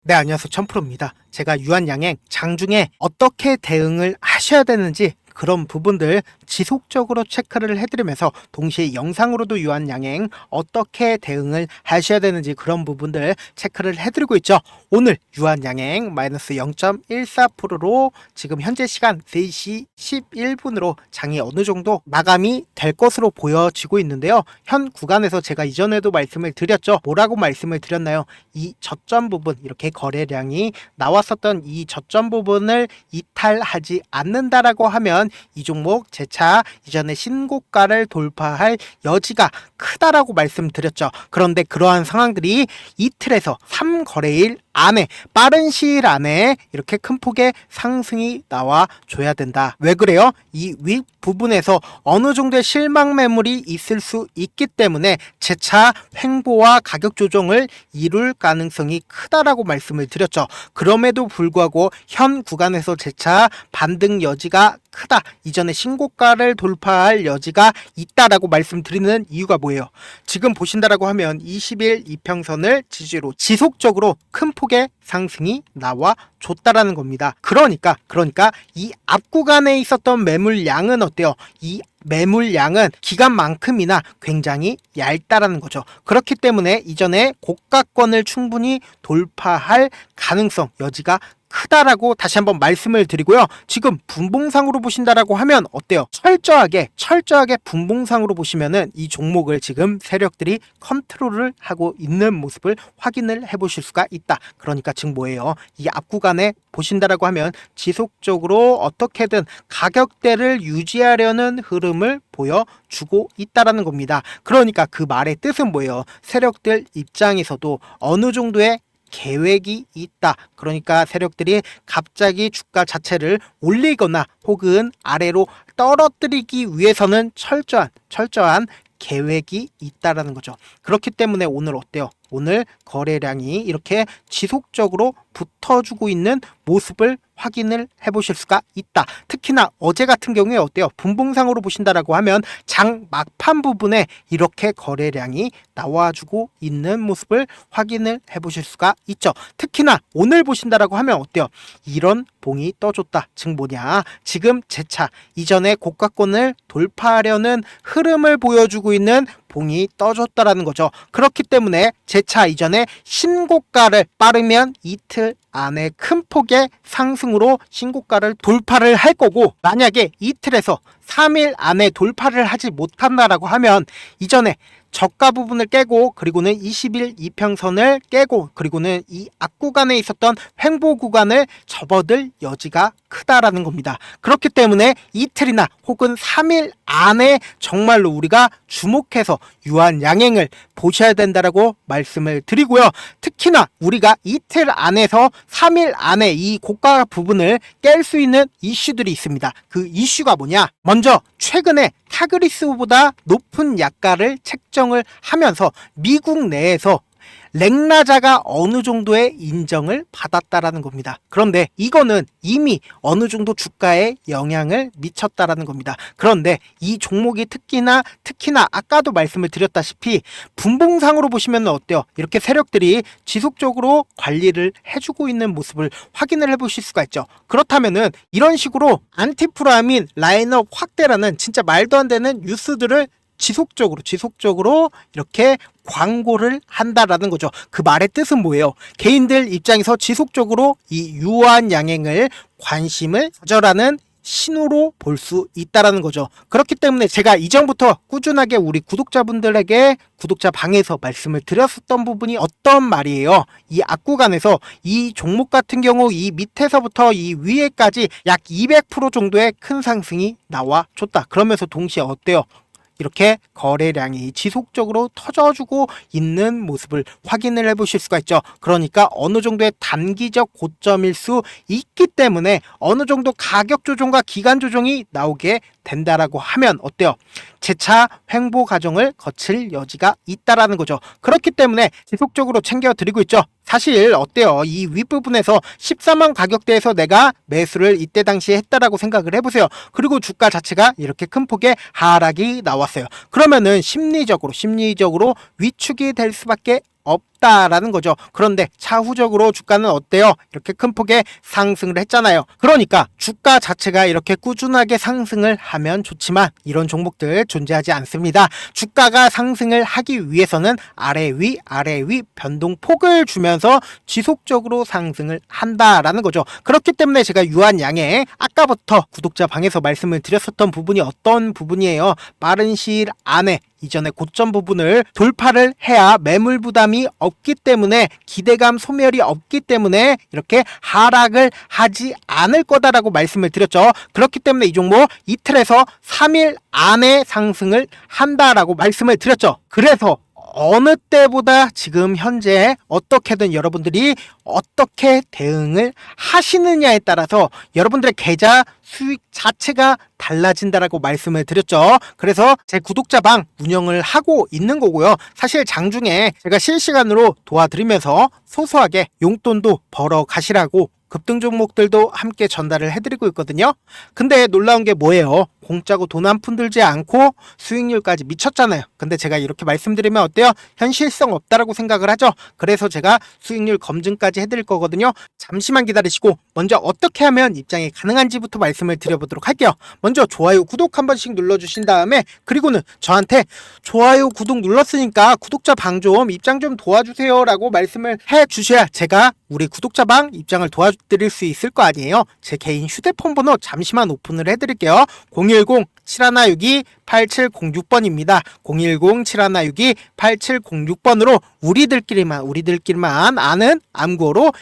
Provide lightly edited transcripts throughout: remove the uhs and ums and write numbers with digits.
네, 안녕하세요. 천프로입니다. 제가 유한양행 장중에 어떻게 대응을 하셔야 되는지 그런 부분들 지속적으로 체크를 해드리면서 동시에 영상으로도 유한양행 어떻게 대응을 하셔야 되는지 그런 부분들 체크를 해드리고 있죠. 오늘 유한양행 마이너스 0.14%로 지금 현재 시간 3시 11분으로 장이 어느 정도 마감이 될 것으로 보여지고 있는데요. 현 구간에서 제가 이전에도 말씀을 드렸죠. 뭐라고 말씀을 드렸나요? 이 저점 부분, 이렇게 거래량이 나왔었던 이 저점 부분을 이탈하지 않는다라고 하면 이 종목 재차 이전에 신고가를 돌파할 여지가 크다라고 말씀드렸죠. 그런데 그러한 상황들이 이틀에서 3거래일 안에, 빠른 시일 안에 이렇게 큰 폭의 상승이 나와줘야 된다. 왜 그래요? 이 윗 부분에서 어느 정도의 실망 매물이 있을 수 있기 때문에 재차 횡보와 가격 조정을 이룰 가능성이 크다라고 말씀을 드렸죠. 그럼에도 불구하고 현 구간에서 재차 반등 여지가 크다, 이전에 신고가를 돌파할 여지가 있다라고 말씀드리는 이유가 뭐예요? 지금 보신다라고 하면 20일 이평선을 지지로 지속적으로 큰 폭의 상승이 나와 줬다라는 겁니다. 그러니까 이 앞구간에 있었던 매물량은 어때요? 이 매물량은 기간만큼이나 굉장히 얇다라는 거죠. 그렇기 때문에 이전에 고가권을 충분히 돌파할 가능성, 여지가 크다라고 다시 한번 말씀을 드리고요. 지금 분봉상으로 보신다라고 하면 어때요? 철저하게 분봉상으로 보시면은 이 종목을 지금 세력들이 컨트롤을 하고 있는 모습을 확인을 해보실 수가 있다. 그러니까 지금 뭐예요? 이 앞구간에 보신다라고 하면 지속적으로 어떻게든 가격대를 유지하려는 흐름을 보여주고 있다라는 겁니다. 그러니까 그 말의 뜻은 뭐예요? 세력들 입장에서도 어느 정도의 계획이 있다. 그러니까 세력들이 갑자기 주가 자체를 올리거나 혹은 아래로 떨어뜨리기 위해서는 철저한 계획이 있다라는 거죠. 그렇기 때문에 오늘 어때요? 오늘 거래량이 이렇게 지속적으로 붙어주고 있는 모습을 확인을 해보실 수가 있다. 특히나 어제 같은 경우에 어때요? 분봉상으로 보신다라고 하면 장 막판 부분에 이렇게 거래량이 나와주고 있는 모습을 확인을 해보실 수가 있죠. 특히나 오늘 보신다라고 하면 어때요? 이런 봉이 떠줬다. 즉 뭐냐? 지금 재차 이전에 고가권을 돌파하려는 흐름을 보여주고 있는 봉이 떠줬다라는 거죠. 그렇기 때문에 재차 이전에 신고가를 빠르면 이틀 안에 큰 폭의 상승으로 신고가를 돌파를 할 거고, 만약에 이틀에서 3일 안에 돌파를 하지 못한다라고 하면 이전에 저가 부분을 깨고 그리고는 20일 이평선을 깨고 그리고는 이 앞구간에 있었던 횡보 구간을 접어들 여지가 크다라는 겁니다. 그렇기 때문에 이틀이나 혹은 3일 안에 정말로 우리가 주목해서 유한양행을 보셔야 된다라고 말씀을 드리고요. 특히나 우리가 이틀 안에서 3일 안에 이 고가 부분을 깰 수 있는 이슈들이 있습니다. 그 이슈가 뭐냐? 먼저 최근에 타그리스보다 높은 약가를 책정을 하면서 미국 내에서 렉나자가 어느 정도의 인정을 받았다라는 겁니다. 그런데 이거는 이미 어느 정도 주가에 영향을 미쳤다라는 겁니다. 그런데 이 종목이 특히나 아까도 말씀을 드렸다시피 분봉상으로 보시면 어때요? 이렇게 세력들이 지속적으로 관리를 해주고 있는 모습을 확인을 해보실 수가 있죠. 그렇다면은 이런 식으로 안티프라민 라인업 확대라는 진짜 말도 안 되는 뉴스들을 지속적으로 이렇게 광고를 한다라는 거죠. 그 말의 뜻은 뭐예요? 개인들 입장에서 지속적으로 이 유한양행을 관심을 가져라는 신호로 볼 수 있다라는 거죠. 그렇기 때문에 제가 이전부터 꾸준하게 우리 구독자분들에게 구독자 방에서 말씀을 드렸었던 부분이 어떤 말이에요? 이 앞구간에서 이 종목 같은 경우 이 밑에서부터 이 위에까지 약 200% 정도의 큰 상승이 나와줬다. 그러면서 동시에 어때요? 이렇게 거래량이 지속적으로 터져주고 있는 모습을 확인을 해보실 수가 있죠. 그러니까 어느 정도의 단기적 고점일 수 있기 때문에 어느 정도 가격 조정과 기간 조정이 나오게 된다라고 하면 어때요? 재차 횡보 과정을 거칠 여지가 있다라는 거죠. 그렇기 때문에 지속적으로 챙겨드리고 있죠. 사실 어때요? 이 윗부분에서 14만 가격대에서 내가 매수를 이때 당시에 했다라고 생각을 해보세요. 그리고 주가 자체가 이렇게 큰 폭의 하락이 나왔어요. 그러면은 심리적으로 위축이 될 수밖에 없다라는 거죠. 그런데 차후적으로 주가는 어때요? 이렇게 큰 폭의 상승을 했잖아요. 그러니까 주가 자체가 이렇게 꾸준하게 상승을 하면 좋지만 이런 종목들 존재하지 않습니다. 주가가 상승을 하기 위해서는 아래 위 변동폭을 주면서 지속적으로 상승을 한다라는 거죠. 그렇기 때문에 제가 유한양행 아까부터 구독자 방에서 말씀을 드렸었던 부분이 어떤 부분이에요? 빠른 시일 안에 이전의 고점 부분을 돌파를 해야 매물 부담이 없기 때문에 기대감 소멸이 없기 때문에 이렇게 하락을 하지 않을 거다라고 말씀을 드렸죠. 그렇기 때문에 이 종목 이틀에서 3일 안에 상승을 한다라고 말씀을 드렸죠. 그래서 어느 때보다 지금 현재 어떻게든 여러분들이 어떻게 대응을 하시느냐에 따라서 여러분들의 계좌 수익 자체가 달라진다라고 말씀을 드렸죠. 그래서 제 구독자방 운영을 하고 있는 거고요. 사실 장중에 제가 실시간으로 도와드리면서 소소하게 용돈도 벌어 가시라고 급등 종목들도 함께 전달을 해드리고 있거든요. 근데 놀라운 게 뭐예요? 공짜고 돈 한 푼 들지 않고 수익률까지 미쳤잖아요. 근데 제가 이렇게 말씀드리면 어때요? 현실성 없다라고 생각을 하죠. 그래서 제가 수익률 검증까지 해드릴 거거든요. 잠시만 기다리시고 먼저 어떻게 하면 입장이 가능한지부터 말씀을 드려보도록 할게요. 먼저 좋아요, 구독 한 번씩 눌러주신 다음에 그리고는 저한테 좋아요, 구독 눌렀으니까 구독자 방 좀 입장 좀 도와주세요 라고 말씀을 해주셔야 제가 우리 구독자 방 입장을 도와드릴 수 있을 거 아니에요. 제 개인 휴대폰 번호 잠시만 오픈을 해드릴게요. 010-7162-8706번입니다. 010-7162-8706번으로 우리들끼리만 아는 암구어로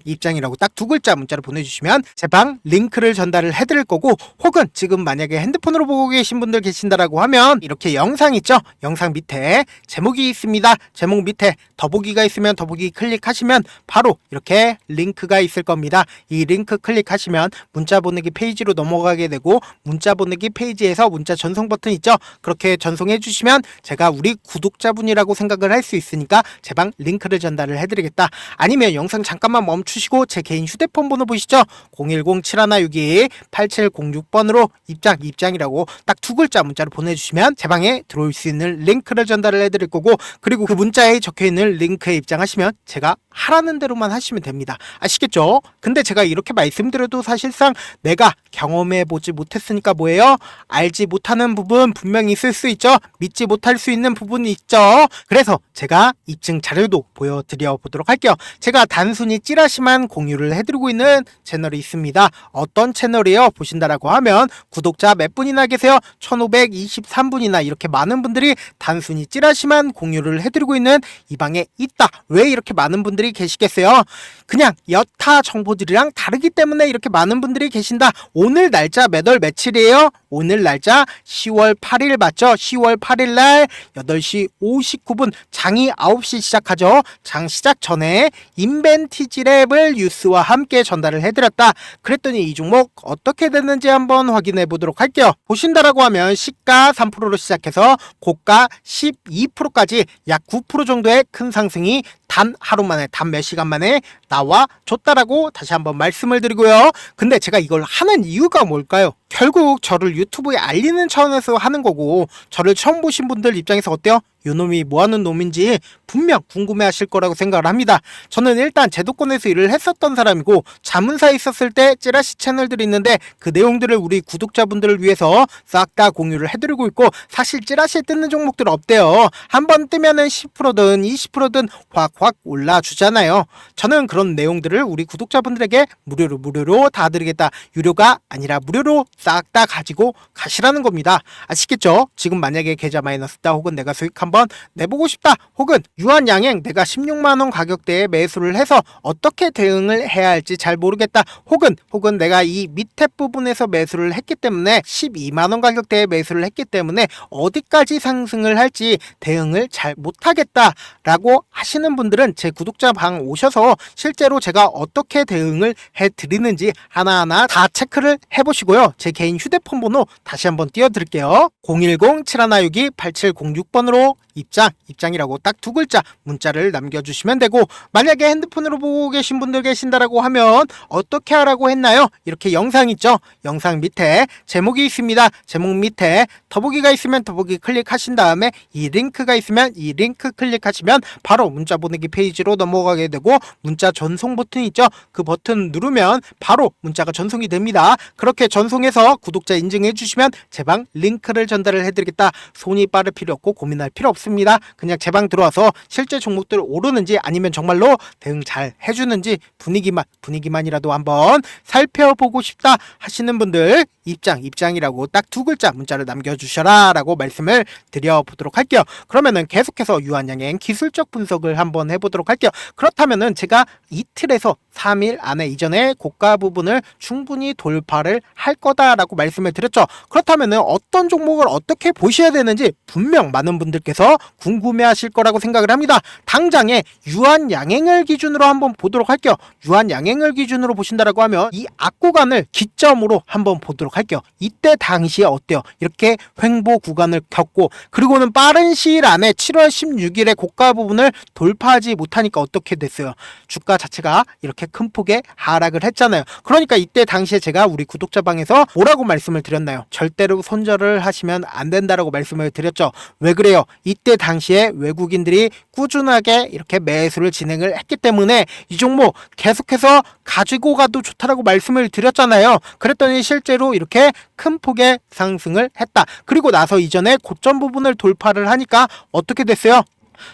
입장이라고 딱 두 글자 문자로 보내주시면 제 방 링크를 전달을 해드릴 거고, 혹은 지금 만약에 핸드폰으로 보고 계신 분들 계신다라고 하면 이렇게 영상 있죠? 영상 밑에 제목이 있습니다. 제목 밑에 더보기가 있으면 더보기 클릭하시면 바로 이렇게 링크가 있을 겁니다. 이 링크 클릭하시면 문자 보내기 페이지로 넘어가게 되고, 문자 보내기 페이지에서 문자 전송 버튼 있죠? 그렇게 전송해 주시면 제가 우리 구독자분이라고 생각을 할 수 있으니까 제 방 링크를 전달을 해드리겠다. 아니면 영상 잠깐만 멈추시고 제 개인 휴대폰 번호 보시죠? 010-7162-8706번으로 입장이라고 딱 두 글자 문자로 보내주시면 제 방에 들어올 수 있는 링크를 전달을 해드릴 거고, 그리고 그 문자에 적혀있는 링크에 입장하시면 제가 하라는 대로만 하시면 됩니다. 아시겠죠? 근데 제가 이렇게 말씀드려도 사실상 내가 경험해보지 못했으니까 뭐예요? 알지 못하는 부분 분명히 있을 수 있죠? 믿지 못할 수 있는 부분이 있죠? 그래서 제가 입증 자료도 보여드려 보도록 할게요. 제가 단순히 찌라시만 공유를 해드리고 있는 채널이 있습니다. 어떤 채널이에요? 보신다라고 하면 구독자 몇 분이나 계세요? 1523분이나 이렇게 많은 분들이 단순히 찌라시만 공유를 해드리고 있는 이 방에 있다. 왜 이렇게 많은 분들이 계시겠어요? 그냥 여타 정보들이랑 다르기 때문에 이렇게 많은 분들이 계신다. 오늘 날짜 몇 월 며칠이에요? 오늘 날짜 10월 8일 맞죠? 10월 8일 날 8시 59분 장이 9시 시작하죠. 장 시작 전에 인벤티지랩을 뉴스와 함께 전달을 해드렸다. 그랬더니 이 종목 어떻게 됐는지 한번 확인해 보도록 할게요. 보신다라고 하면 시가 3%로 시작해서 고가 12%까지 약 9% 정도의 큰 상승이 단 하루 만에, 단 몇 시간 만에 나와줬다라고 다시 한번 말씀을 드리고요. 근데 제가 이걸 하는 이유가 뭘까요? 결국 저를 유튜브에 알리는 차원에서 하는 거고, 저를 처음 보신 분들 입장에서 어때요? 요 놈이 뭐하는 놈인지 분명 궁금해 하실 거라고 생각을 합니다. 저는 일단 제도권에서 일을 했었던 사람이고, 자문사에 있었을 때 찌라시 채널들이 있는데 그 내용들을 우리 구독자분들을 위해서 싹 다 공유를 해드리고 있고, 사실 찌라시에 뜨는 종목들 없대요. 한번 뜨면은 10%든 20%든 확 올라주잖아요. 저는 그런 내용들을 우리 구독자분들에게 무료로 다 드리겠다. 유료가 아니라 무료로 싹 다 가지고 가시라는 겁니다. 아시겠죠? 지금 만약에 계좌 마이너스다, 혹은 내가 수익 한번 내보고 싶다, 혹은 유한양행 내가 16만원 가격대에 매수를 해서 어떻게 대응을 해야 할지 잘 모르겠다, 혹은 내가 이 밑에 부분에서 매수를 했기 때문에 12만원 가격대에 매수를 했기 때문에 어디까지 상승을 할지 대응을 잘 못하겠다 라고 하시는 분들은 제 구독자 방 오셔서 실제로 제가 어떻게 대응을 해드리는지 하나하나 다 체크를 해보시고요. 제 개인 휴대폰 번호 다시 한번 띄워드릴게요. 010-7162-8706번으로 입장이라고 딱 두 글자 문자를 남겨주시면 되고, 만약에 핸드폰으로 보고 계신 분들 계신다라고 하면 어떻게 하라고 했나요? 이렇게 영상 있죠? 영상 밑에 제목이 있습니다. 제목 밑에 더보기가 있으면 더보기 클릭하신 다음에 이 링크가 있으면 이 링크 클릭하시면 바로 문자 보내기 페이지로 넘어가게 되고, 문자 전송 버튼 있죠? 그 버튼 누르면 바로 문자가 전송이 됩니다. 그렇게 전송해서 구독자 인증해 주시면 제 방 링크를 전달을 해드리겠다. 손이 빠를 필요 없고 고민할 필요 없습니다. 그냥 제 방 들어와서 실제 종목들 오르는지 아니면 정말로 대응 잘 해주는지 분위기만이라도 한번 살펴보고 싶다 하시는 분들 입장이라고 딱 두 글자 문자를 남겨주셔라 라고 말씀을 드려보도록 할게요. 그러면은 계속해서 유한양행 기술적 분석을 한번 해보도록 할게요. 그렇다면은 제가 이틀에서 3일 안에 이전에 고가 부분을 충분히 돌파를 할 거다라고 말씀을 드렸죠. 그렇다면은 어떤 종목을 어떻게 보셔야 되는지 분명 많은 분들께서 궁금해하실 거라고 생각을 합니다. 당장에 유한양행을 기준으로 한번 보도록 할게요. 유한양행을 기준으로 보신다라고 하면 이 앞구간을 기점으로 한번 보도록 할게요. 이때 당시에 어때요? 이렇게 횡보 구간을 겪고, 그리고는 빠른 시일 안에 7월 16일에 고가 부분을 돌파하지 못하니까 어떻게 됐어요? 주가 자체가 이렇게 큰 폭의 하락을 했잖아요. 그러니까 이때 당시에 제가 우리 구독자 방에서 뭐라고 말씀을 드렸나요? 절대로 손절을 하시면 안 된다라고 말씀을 드렸죠. 왜 그래요? 이때 당시에 외국인들이 꾸준하게 이렇게 매수를 진행을 했기 때문에 이 종목 계속해서 가지고 가도 좋다라고 말씀을 드렸잖아요. 그랬더니 실제로 이렇게 큰 폭의 상승을 했다. 그리고 나서 이전에 고점 부분을 돌파를 하니까 어떻게 됐어요?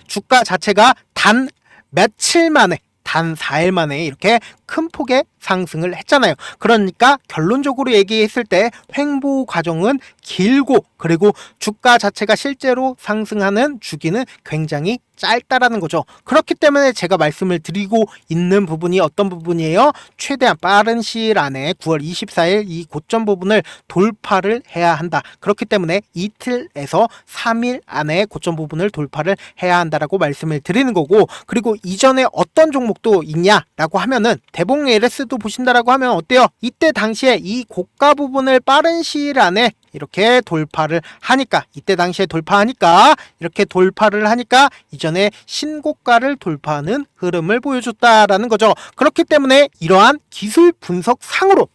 주가 자체가 단 며칠 만에, 단 4일 만에 이렇게 큰 폭의 상승을 했잖아요. 그러니까 결론적으로 얘기했을 때 횡보 과정은 길고, 그리고 주가 자체가 실제로 상승하는 주기는 굉장히 짧다라는 거죠. 그렇기 때문에 제가 말씀을 드리고 있는 부분이 어떤 부분이에요? 최대한 빠른 시일 안에 9월 24일 이 고점 부분을 돌파를 해야 한다. 그렇기 때문에 이틀에서 3일 안에 고점 부분을 돌파를 해야 한다라고 말씀을 드리는 거고, 그리고 이전에 어떤 종목도 있냐라고 하면은 대봉 LS도 보신다라고 하면 어때요? 이때 당시에 이 고가 부분을 빠른 시일 안에 이렇게 돌파를 하니까, 이때 당시에 돌파하니까, 이렇게 돌파를 하니까 이전에 신고가를 돌파하는 흐름을 보여줬다라는 거죠. 그렇기 때문에 이러한 기술 분석상으로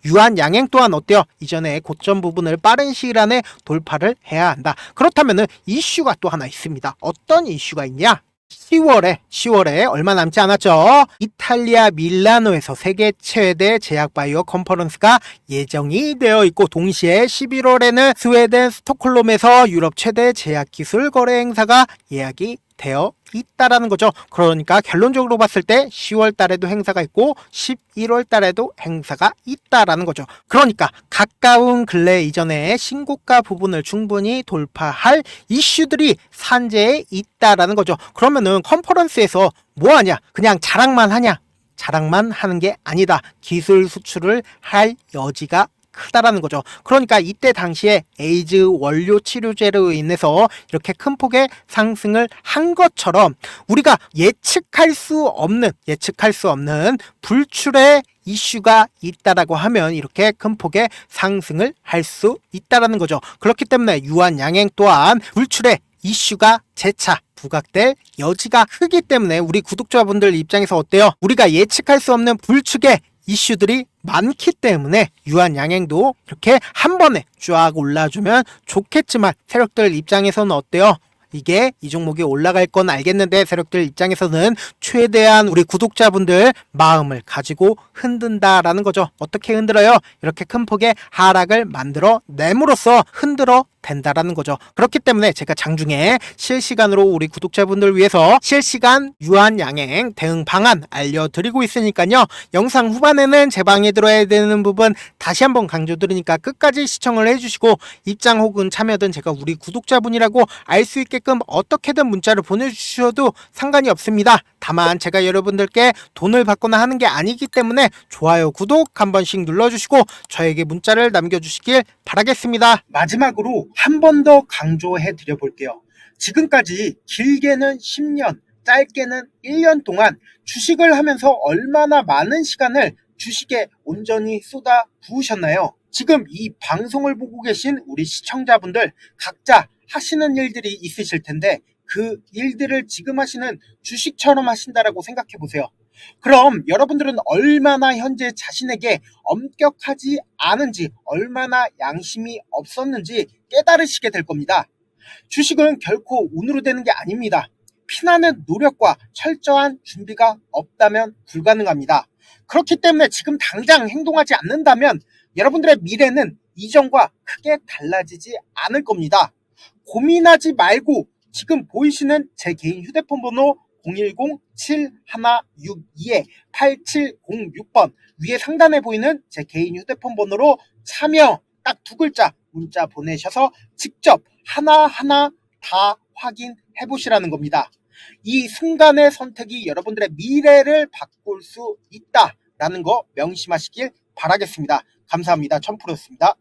유한양행 또한 어때요? 이전에 고점 부분을 빠른 시일 안에 돌파를 해야 한다. 그렇다면은 이슈가 또 하나 있습니다. 어떤 이슈가 있냐? 10월에 얼마 남지 않았죠. 이탈리아 밀라노에서 세계 최대 제약바이오 컨퍼런스가 예정이 되어 있고, 동시에 11월에는 스웨덴 스톡홀름에서 유럽 최대 제약기술 거래 행사가 예약이 되어 있다라는 거죠. 그러니까 결론적으로 봤을 때 10월 달에도 행사가 있고 11월 달에도 행사가 있다라는 거죠. 그러니까 가까운 근래 이전에 신고가 부분을 충분히 돌파할 이슈들이 산재에 있다라는 거죠. 그러면은 컨퍼런스에서 뭐 하냐? 그냥 자랑만 하냐? 자랑만 하는 게 아니다. 기술 수출을 할 여지가 크다라는 거죠. 그러니까 이때 당시에 에이즈 원료 치료제로 인해서 이렇게 큰 폭의 상승을 한 것처럼 우리가 예측할 수 없는 불출의 이슈가 있다라고 하면 이렇게 큰 폭의 상승을 할 수 있다라는 거죠. 그렇기 때문에 유한양행 또한 불출의 이슈가 재차 부각될 여지가 크기 때문에 우리 구독자분들 입장에서 어때요? 우리가 예측할 수 없는 불축의 이슈들이 많기 때문에 유한양행도 이렇게 한 번에 쫙 올라주면 좋겠지만, 세력들 입장에서는 어때요? 이게 이 종목이 올라갈 건 알겠는데 세력들 입장에서는 최대한 우리 구독자분들 마음을 가지고 흔든다라는 거죠. 어떻게 흔들어요? 이렇게 큰 폭의 하락을 만들어 내므로써 흔들어 된다라는 거죠. 그렇기 때문에 제가 장중에 실시간으로 우리 구독자분들 위해서 실시간 유한양행 대응 방안 알려드리고 있으니까요. 영상 후반에는 제 방에 들어야 되는 부분 다시 한번 강조드리니까 끝까지 시청을 해주시고, 입장 혹은 참여든 제가 우리 구독자분이라고 알 수 있게끔 어떻게든 문자를 보내주셔도 상관이 없습니다. 다만 제가 여러분들께 돈을 받거나 하는 게 아니기 때문에 좋아요, 구독 한 번씩 눌러주시고 저에게 문자를 남겨주시길 바라겠습니다. 마지막으로 한 번 더 강조해 드려 볼게요. 지금까지 길게는 10년, 짧게는 1년 동안 주식을 하면서 얼마나 많은 시간을 주식에 온전히 쏟아 부으셨나요? 지금 이 방송을 보고 계신 우리 시청자분들 각자 하시는 일들이 있으실 텐데 그 일들을 지금 하시는 주식처럼 하신다라고 생각해 보세요. 그럼 여러분들은 얼마나 현재 자신에게 엄격하지 않은지, 얼마나 양심이 없었는지 깨달으시게 될 겁니다. 주식은 결코 운으로 되는 게 아닙니다. 피나는 노력과 철저한 준비가 없다면 불가능합니다. 그렇기 때문에 지금 당장 행동하지 않는다면 여러분들의 미래는 이전과 크게 달라지지 않을 겁니다. 고민하지 말고 지금 보이시는 제 개인 휴대폰 번호 010-7162-8706번 위에 상단에 보이는 제 개인 휴대폰 번호로 참여 딱 두 글자 문자 보내셔서 직접 하나하나 다 확인해 보시라는 겁니다. 이 순간의 선택이 여러분들의 미래를 바꿀 수 있다라는 거 명심하시길 바라겠습니다. 감사합니다. 천프로였습니다.